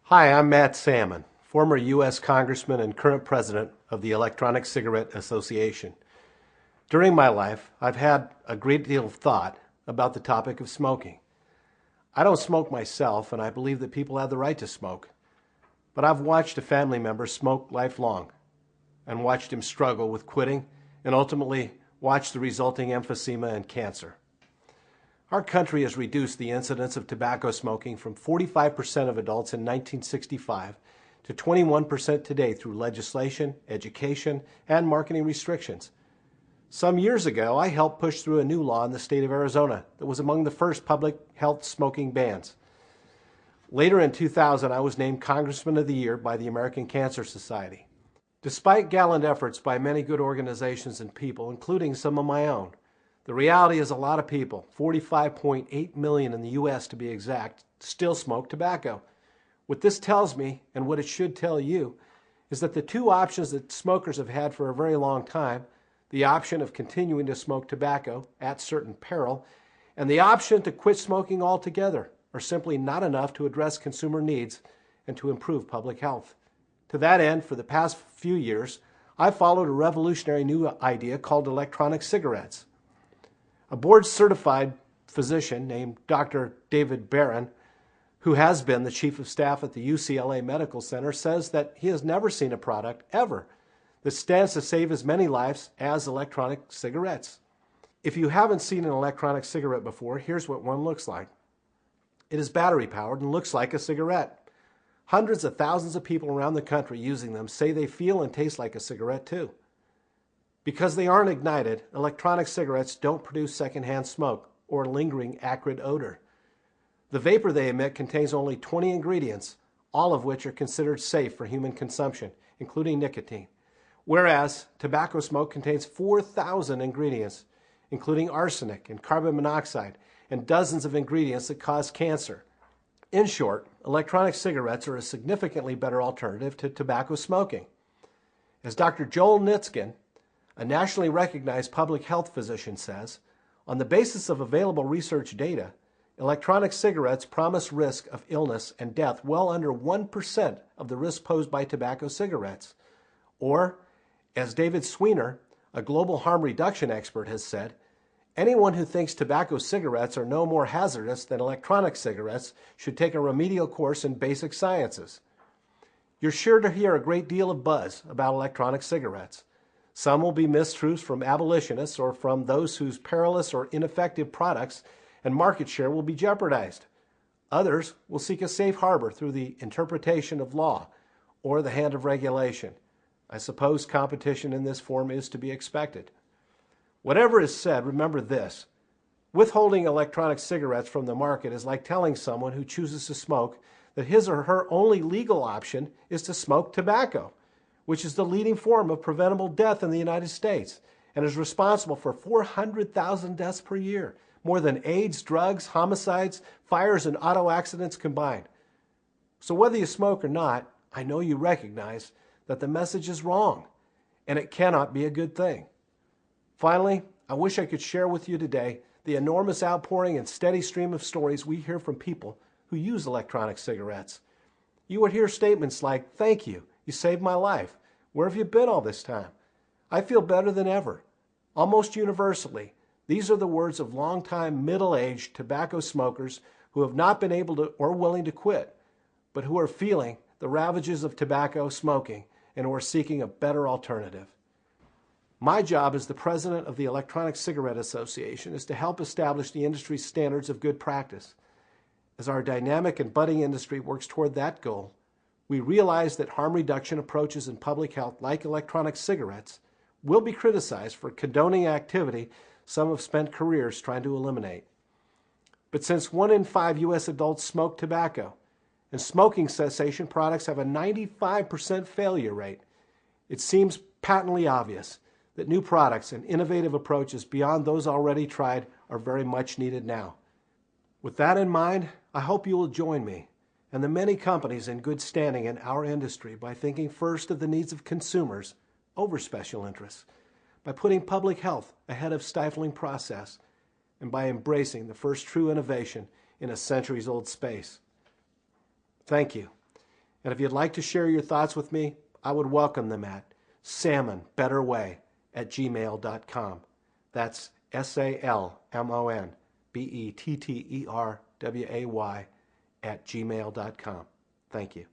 Hi, I'm Matt Salmon, former US Congressman and current president of the Electronic Cigarette Association. During my life, I've had a great deal of thought about the topic of smoking. I don't smoke myself, and I believe that people have the right to smoke. But I've watched a family member smoke lifelong and watched him struggle with quitting and ultimately watched the resulting emphysema and cancer. Our country has reduced the incidence of tobacco smoking from 45% of adults in 1965 to 21% today through legislation, education, and marketing restrictions. Some years ago, I helped push through a new law in the state of Arizona that was among the first public health smoking bans. Later in 2000, I was named Congressman of the Year by the American Cancer Society. Despite gallant efforts by many good organizations and people, including some of my own, the reality is a lot of people, 45.8 million in the U.S. to be exact, still smoke tobacco. What this tells me, and what it should tell you, is that the two options that smokers have had for a very long time, the option of continuing to smoke tobacco at certain peril, and the option to quit smoking altogether, are simply not enough to address consumer needs and to improve public health. To that end, for the past few years, I've followed a revolutionary new idea called electronic cigarettes. A board-certified physician named Dr. David Barron, who has been the chief of staff at the UCLA Medical Center, says that he has never seen a product, ever, that stands to save as many lives as electronic cigarettes. If you haven't seen an electronic cigarette before, here's what one looks like. It is battery-powered and looks like a cigarette. Hundreds of thousands of people around the country using them say they feel and taste like a cigarette too. Because they aren't ignited, electronic cigarettes don't produce secondhand smoke or lingering acrid odor. The vapor they emit contains only 20 ingredients, all of which are considered safe for human consumption, including nicotine. Whereas tobacco smoke contains 4,000 ingredients, including arsenic and carbon monoxide, and dozens of ingredients that cause cancer. In short, electronic cigarettes are a significantly better alternative to tobacco smoking. As Dr. Joel Nitzkin, a nationally recognized public health physician, says, on the basis of available research data, electronic cigarettes promise risk of illness and death well under 1% of the risk posed by tobacco cigarettes. Or, as David Sweener, a global harm reduction expert, has said, anyone who thinks tobacco cigarettes are no more hazardous than electronic cigarettes should take a remedial course in basic sciences. You're sure to hear a great deal of buzz about electronic cigarettes. Some will be mistruths from abolitionists or from those whose perilous or ineffective products and market share will be jeopardized. Others will seek a safe harbor through the interpretation of law or the hand of regulation. I suppose competition in this form is to be expected. Whatever is said, remember this. Withholding electronic cigarettes from the market is like telling someone who chooses to smoke that his or her only legal option is to smoke tobacco, which is the leading form of preventable death in the United States and is responsible for 400,000 deaths per year, more than AIDS, drugs, homicides, fires, and auto accidents combined. So whether you smoke or not, I know you recognize that the message is wrong, and it cannot be a good thing. Finally, I wish I could share with you today the enormous outpouring and steady stream of stories we hear from people who use electronic cigarettes. You would hear statements like, "Thank you. You saved my life. Where have you been all this time? I feel better than ever." Almost universally, these are the words of longtime middle-aged tobacco smokers who have not been able to or willing to quit, but who are feeling the ravages of tobacco smoking and who are seeking a better alternative. My job as the president of the Electronic Cigarette Association is to help establish the industry's standards of good practice. As our dynamic and budding industry works toward that goal, we realize that harm reduction approaches in public health, like electronic cigarettes, will be criticized for condoning activity some have spent careers trying to eliminate. But since 1 in 5 U.S. adults smoke tobacco, and smoking cessation products have a 95% failure rate, it seems patently obvious that new products and innovative approaches beyond those already tried are very much needed now. With that in mind, I hope you will join me and the many companies in good standing in our industry by thinking first of the needs of consumers over special interests, by putting public health ahead of stifling process, and by embracing the first true innovation in a centuries-old space. Thank you. And if you'd like to share your thoughts with me, I would welcome them at salmonbetterway@gmail.com. That's SalmonBetterway@gmail.com. Thank you.